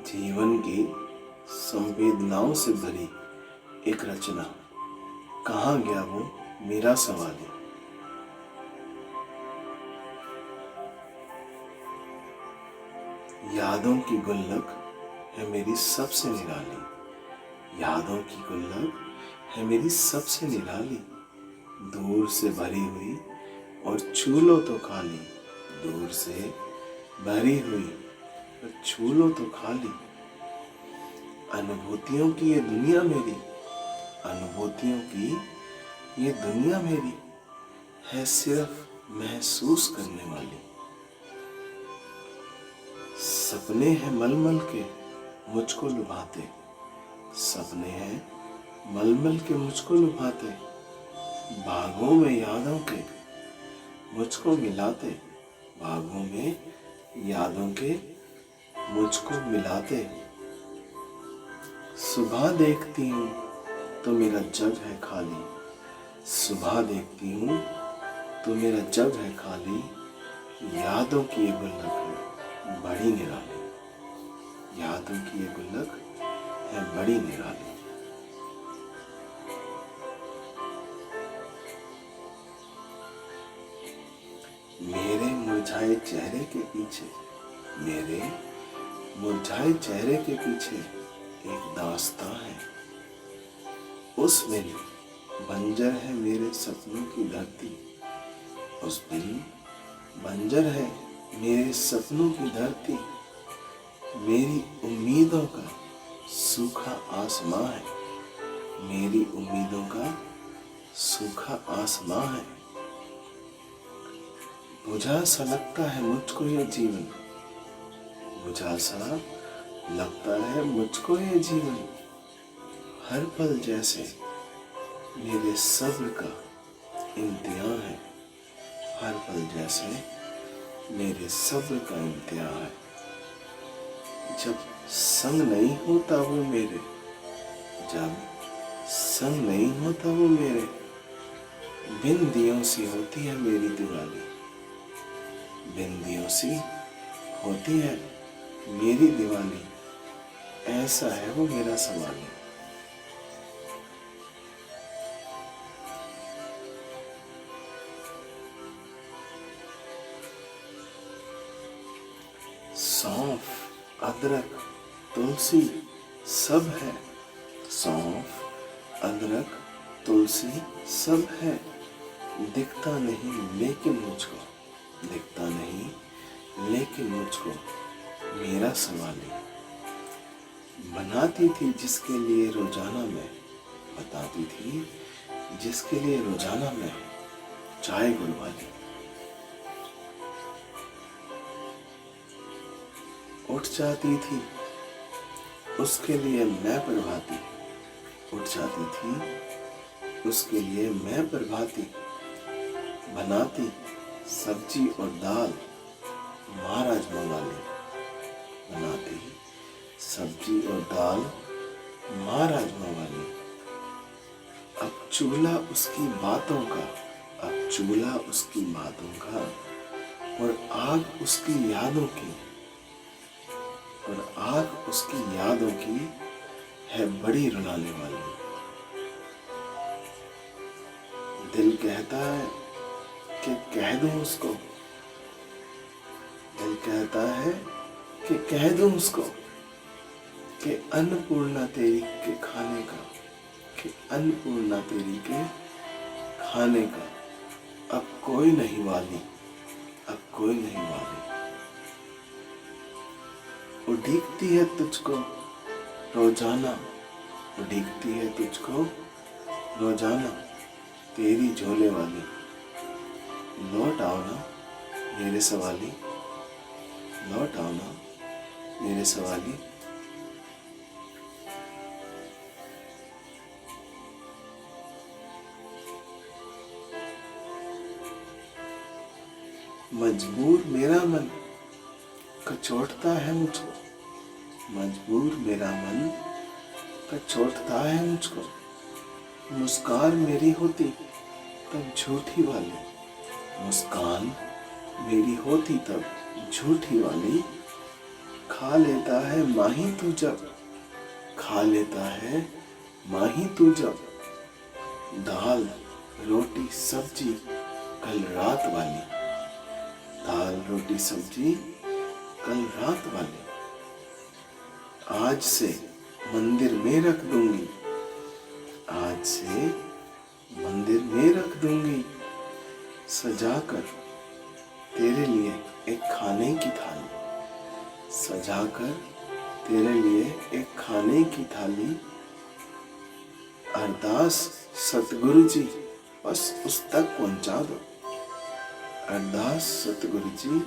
जीवन की संवेदनाओं से भरी एक रचना। कहाँ गया वो मेरा सवाल। यादों की गुल्लक है मेरी सबसे निराली, यादों की गुल्लक है मेरी सबसे निराली। दूर से भरी हुई और छू लो तो खाली, दूर से भरी हुई और छू लो तो खाली। अनुभूतियों की ये दुनिया मेरी, अनुभूतियों की ये दुनिया मेरी है सिर्फ महसूस करने वाली। सपने हैं मलमल के मुझको लुभाते, सपने हैं मलमल के मुझको लुभाते। बागों में यादों के मुझको मिलाते, बागों में यादों के मुझको मिलाते। सुबह देखती हूँ तो मेरा जग है खाली, सुबह देखती हूँ तो मेरा जग है खाली। यादों की ये गुल्लक है बड़ी निराली, यादों की ये गुल्लक है बड़ी निराली। मेरे मुरझाए चेहरे के पीछे, मेरे मुरझाए चेहरे के पीछे एक दास्तां है। उस दिन बंजर है मेरे सपनों की धरती, उस दिन बंजर है मेरे सपनों की धरती। मेरी उम्मीदों का सूखा आसमां है, मेरी उम्मीदों का सूखा आसमां है। बुझा सा लगता है मुझको ये जीवन, बुझा सा लगता है मुझको ये जीवन। हर पल जैसे मेरे सब्र का इम्तिहान है, हर पल जैसे मेरे सब्र का इम्तिहान है। जब संग नहीं होता वो मेरे, जब संग नहीं होता वो मेरे, बिन दियों सी होती है मेरी दिवाली, बिन दियों सी होती है मेरी दिवाली। ऐसा है वो मेरा सवाल। सौंफ, अदरक, तुलसी सब है, सौंफ, अदरक, तुलसी सब है। दिखता नहीं लेकिन मुझको, दिखता नहीं लेकिन मुझको मेरा सवाल। बनाती थी जिसके लिए रोजाना मैं, बताती थी जिसके लिए रोजाना मैं चाय गुड़ वाली। उठ जाती थी उसके लिए मैं प्रभाती, उठ जाती थी उसके लिए मैं प्रभाती। बनाती सब्जी और दाल महाराजमा वाली, बनाती सब्जी और दाल महाराजमा वाली। अब चूल्हा उसकी बातों का, अब चूल्हा उसकी बातों का और आग उसकी यादों की, और आग उसकी यादों की है बड़ी रुलाने वाली। दिल कहता है कि कह दूं उसको, दिल कहता है कि कह दूं उसको कि अन्नपूर्णा तेरी के खाने का, कि अन्नपूर्णा तेरी के खाने का अब कोई नहीं वाली, अब कोई नहीं वाली। उड़ीकती है तुझको रोजाना, उड़ीकती है तुझको रोजाना तेरी झोले वाली। लौट आओ ना मेरे सवाली, लौट आओ ना मेरे सवाली। मजबूर मेरा मन कचोटता है मुझको, मजबूर मेरा मन कचोटता है मुझको। मुस्कान मेरी होती तब झूठी वाली, मुस्कान मेरी होती तब झूठी वाली। खा लेता है माही तू जब, खा लेता है माही तू जब, दाल रोटी सब्जी कल रात वाली, दाल रोटी सब्जी कल रात वाली, आज से मंदिर में रख दूंगी, आज से मंदिर में रख दूंगी, सजाकर तेरे लिए एक खाने की थाली, सजाकर तेरे लिए एक खाने की थाली, अरदास सतगुरु जी बस उस तक पहुंचा दो, अरदास सतगुरु जी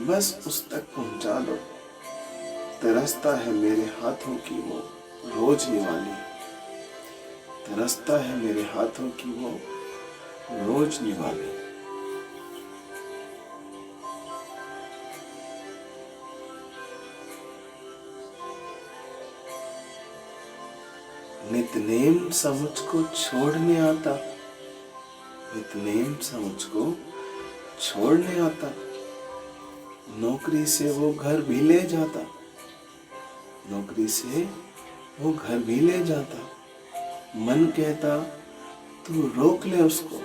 बस उस तक पहुंचा दो, तरसता है मेरे हाथों की वो रोज निवाली, तरसता है मेरे हाथों की वो रोज निवाली। नितनेम सा मुझको छोड़ने आता, नितनेम सा मुझको छोड़ने आता, नौकरी से वो घर भी ले जाता, नौकरी से वो घर भी ले जाता, मन कहता तू रोक ले उसको,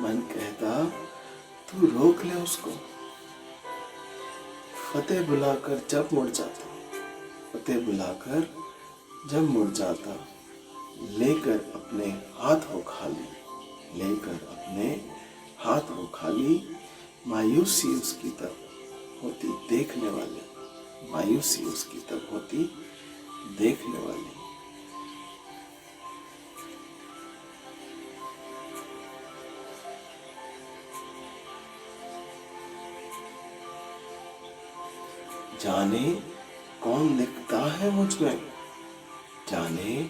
मन कहता तू रोक ले उसको, फतेह बुलाकर जब मुड़ जाता, फतेह बुलाकर जब मुड़ जाता, लेकर अपने हाथ वो खाली, लेकर अपने हाथ वो खाली, मायूसी उसकी तब होती देखने वाली, मायूसी उसकी तब होती देखने वाली। जाने कौन दिखता है मुझ में, जाने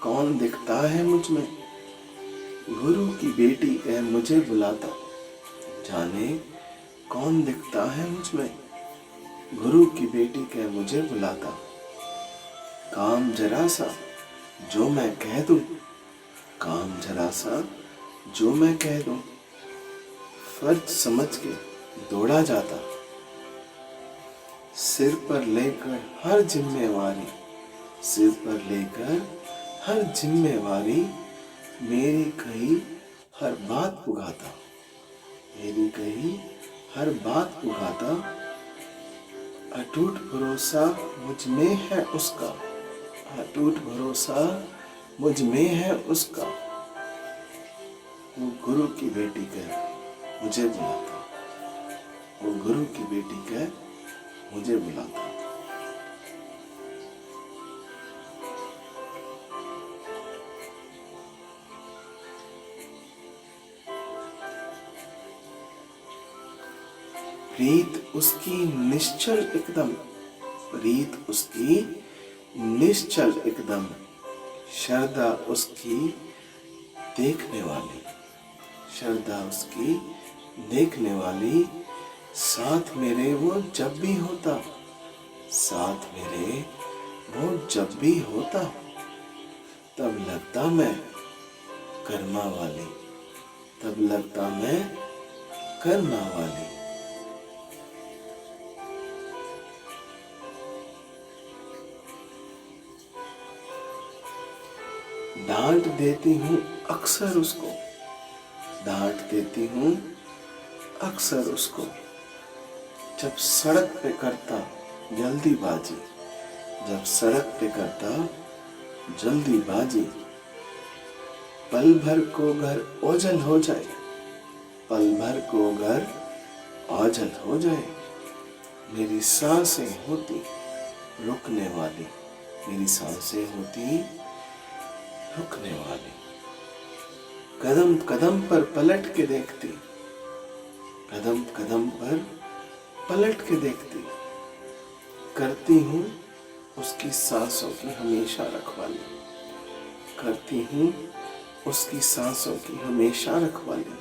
कौन दिखता है मुझ में, गुरु की बेटी कह मुझे बुलाता, जाने कौन दिखता है मुझ में, गुरु की बेटी कह मुझे बुलाता, काम जरा सा जो मैं कह दूं, काम जरा सा जो मैं कह दूं, फर्ज समझ के दौड़ा जाता, सिर पर लेकर हर जिम्मेवारी, सिर पर लेकर हर जिम्मेवारी, मेरी कही हर बात पुगाता, मेरी कही हर बात पुगाता, अटूट भरोसा मुझ में है उसका, अटूट भरोसा मुझ में है उसका, वो गुरु की बेटी कह मुझे बुलाता, वो गुरु की बेटी कह मुझे बुलाता। प्रीत उसकी निश्चल एकदम, प्रीत उसकी निश्चल एकदम, श्रद्धा उसकी देखने वाली, श्रद्धा उसकी देखने वाली, साथ मेरे वो जब भी होता, साथ मेरे वो जब भी होता, तब लगता मैं कर्मा वाली, तब लगता मैं कर्मा वाली। डांट देती हूँ अक्सर उसको, डांट देती हूँ अक्सर उसको, जब सड़क पे करता जल्दीबाजी, जब सड़क पे करता जल्दीबाजी, पल भर को घर ओझल हो जाए, पल भर को घर ओझल हो जाए, मेरी सांसें होती रुकने वाली, मेरी सांसें होती रुकने वाली, कदम कदम पर पलट के देखती, कदम कदम पर पलट के देखती, करती हूँ उसकी सांसों की हमेशा रखवाली, करती हूँ उसकी सांसों की हमेशा रखवाली,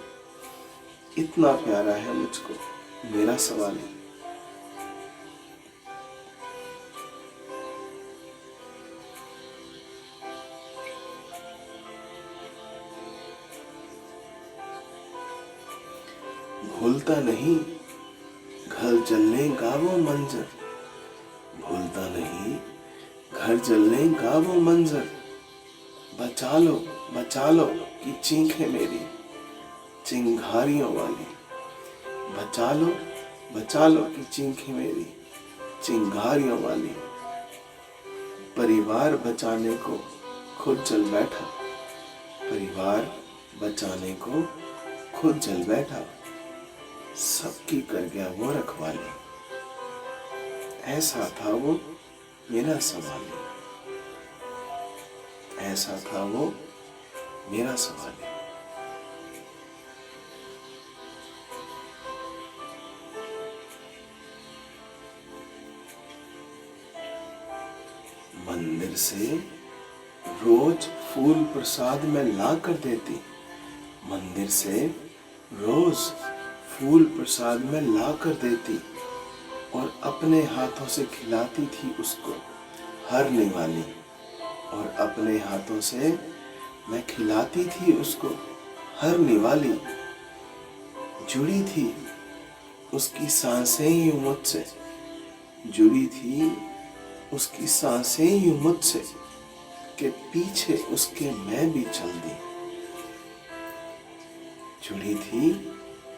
इतना प्यारा है मुझको मेरा सवाली। भूलता नहीं घर चलने का वो मंजर, भूलता नहीं घर जलने का वो मंजर, बचा लो कि चीखें मेरी चिंगारियों वाली, बचा लो कि चीखें मेरी चिंगारियों वाली। परिवार बचाने को खुद जल बैठा, परिवार बचाने को खुद जल बैठा, सबकी कर गया वो रखवाली। ऐसा था वो मेरा सवाली, ऐसा था वो मेरा सवाली। मंदिर से रोज फूल प्रसाद में ला कर देती, मंदिर से रोज फूल प्रसाद में ला कर देती, और अपने हाथों से खिलाती थी उसको हर निवाली, और अपने हाथों से मैं खिलाती थी उसको हर निवाली। जुड़ी थी उसकी सांसें यूं मुझसे, जुड़ी थी उसकी सांसें यूं मुझसे, के पीछे उसके मैं भी चल दी। जुड़ी थी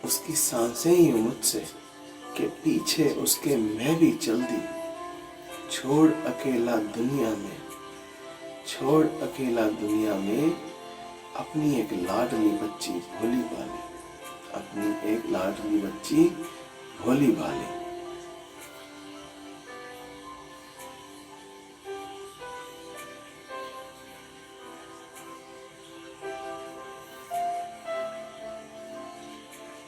उसकी सांसें यूं मुझसे, के पीछे उसके मैं भी चल दी। छोड़ अकेला दुनिया में, छोड़ अकेला दुनिया में, अपनी एक लाडली बच्ची भोली भाली, अपनी एक लाडली बच्ची भोली भाली।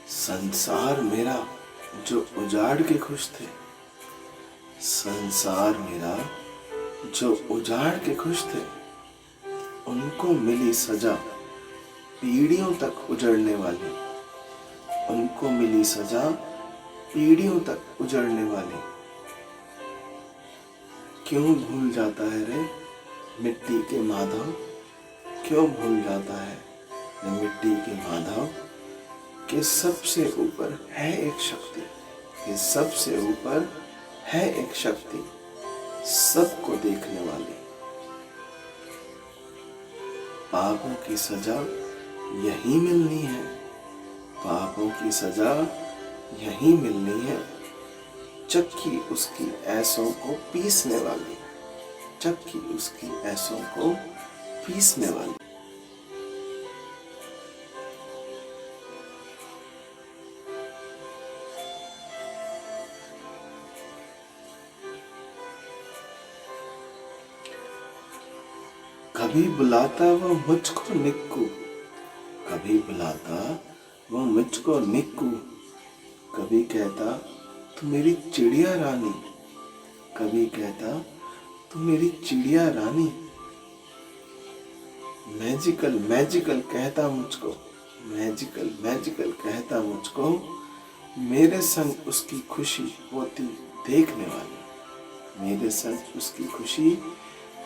संसार मेरा जो उजाड़ के खुश थे, संसार मेरा जो उजाड़ के खुश थे, उनको मिली सजा पीढ़ियों तक उजड़ने वाली, उनको मिली सजा पीढ़ियों तक उजड़ने वाली। क्यों भूल जाता है रे मिट्टी के माधव, क्यों भूल जाता है रे मिट्टी के माधव, कि सबसे ऊपर है एक शक्ति, कि सबसे ऊपर है एक शक्ति सबको देखने वाली। पापों की सजा यही मिलनी है, पापों की सजा यही मिलनी है। चक्की उसकी ऐसों को पीसने वाली, चक्की उसकी ऐसों को पीसने वाली। कभी बुलाता वो मुझको निक्कू, कभी बुलाता वो मुझको निक्कू, कभी कहता तू मेरी चिड़िया रानी, कभी कहता तू मेरी चिड़िया रानी। मैजिकल मैजिकल कहता मुझको, मैजिकल मैजिकल कहता मुझको, मेरे संग उसकी खुशी होती देखने वाली, मेरे संग उसकी खुशी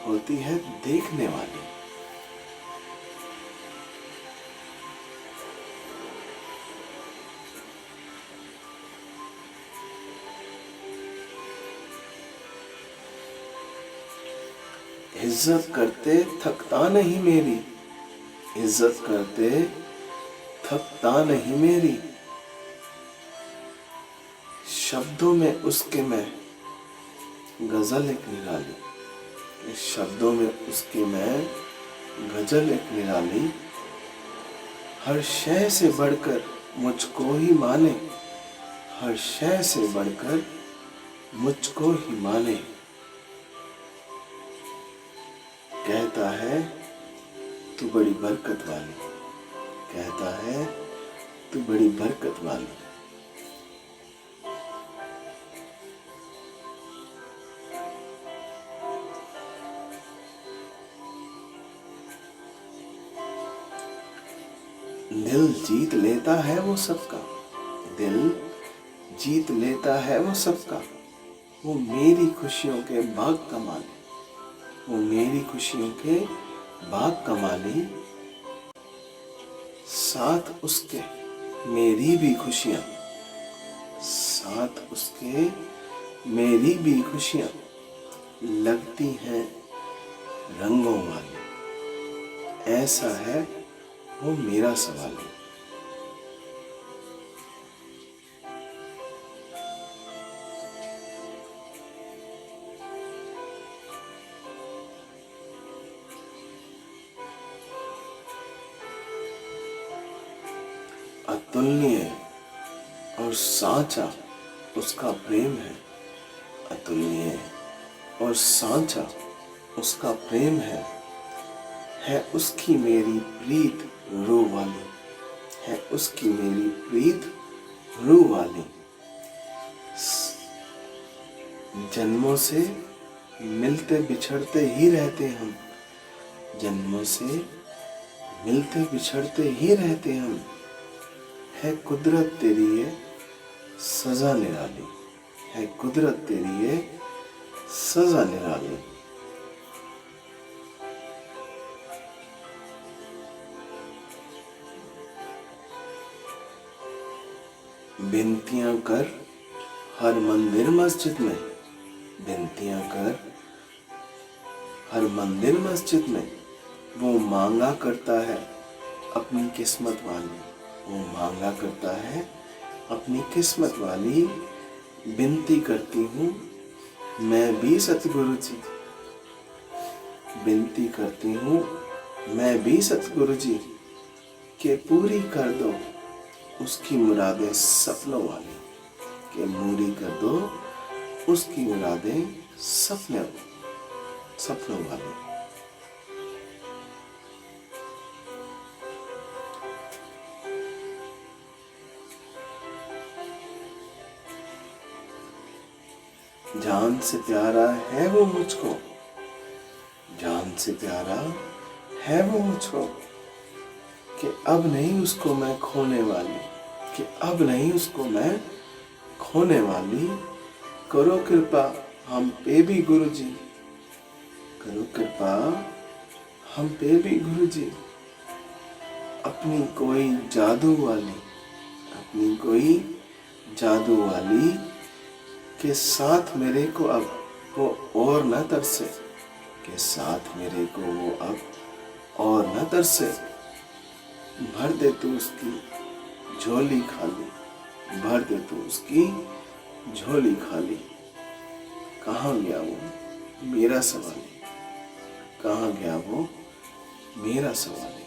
होती है देखने वाली। इज्जत करते थकता नहीं मेरी, इज्जत करते थकता नहीं मेरी। शब्दों में उसके मैं गजल एक निराली, इस शब्दों में उसकी मैं गजल एक निराली। हर शय से बढ़कर मुझको ही माने, हर शय से बढ़कर मुझको ही माने। कहता है तू बड़ी बरकत वाली, कहता है तू बड़ी बरकत वाली। दिल जीत लेता है वो सबका, दिल जीत लेता है वो सबका। वो मेरी खुशियों के बाग का माली, वो मेरी खुशियों के बाग का माली। साथ उसके मेरी भी खुशियाँ, साथ उसके मेरी भी खुशियाँ। लगती हैं रंगों वाली। ऐसा है वो मेरा सवाल। अतुलनीय और साँचा उसका प्रेम है। अतुलनीय और साँचा उसका प्रेम है उसकी मेरी प्रीत रू वाली। है उसकी मेरी प्रीत रू वाली। जन्मों से मिलते बिछड़ते ही रहते हम। जन्मों से मिलते बिछड़ते ही रहते हम। है कुदरत तेरी ये सजा निराली। है कुदरत तेरी ये सजा निराली। बिनतियां कर हर मंदिर मस्जिद में। बिनतियां कर हर मंदिर मस्जिद में। वो मांगा करता है अपनी किस्मत वाली। वो मांगा करता है अपनी किस्मत वाली। बिनती करती हूँ मैं भी सतगुरु जी। बिनती करती हूँ मैं भी सतगुरु जी के पूरी कर दो उसकी मुरादें सपनों वाली। के पूरी कर दो उसकी मुरादें सपनों वाली। जान से प्यारा है वो मुझको। जान से प्यारा है वो मुझको कि अब नहीं उसको मैं खोने वाली। कि अब नहीं उसको मैं खोने वाली। करो कृपा हम पे भी गुरु जी। करो कृपा हम पे भी गुरु जी। अपनी कोई जादू वाली। अपनी कोई जादू वाली के साथ मेरे को अब वो और न तरसे। के साथ मेरे को वो अब और न तरसे। भर दे तू उसकी झोली खाली। भर दे तू उसकी झोली खाली। कहाँ गया वो मेरा सवाल। कहाँ गया वो मेरा सवाल।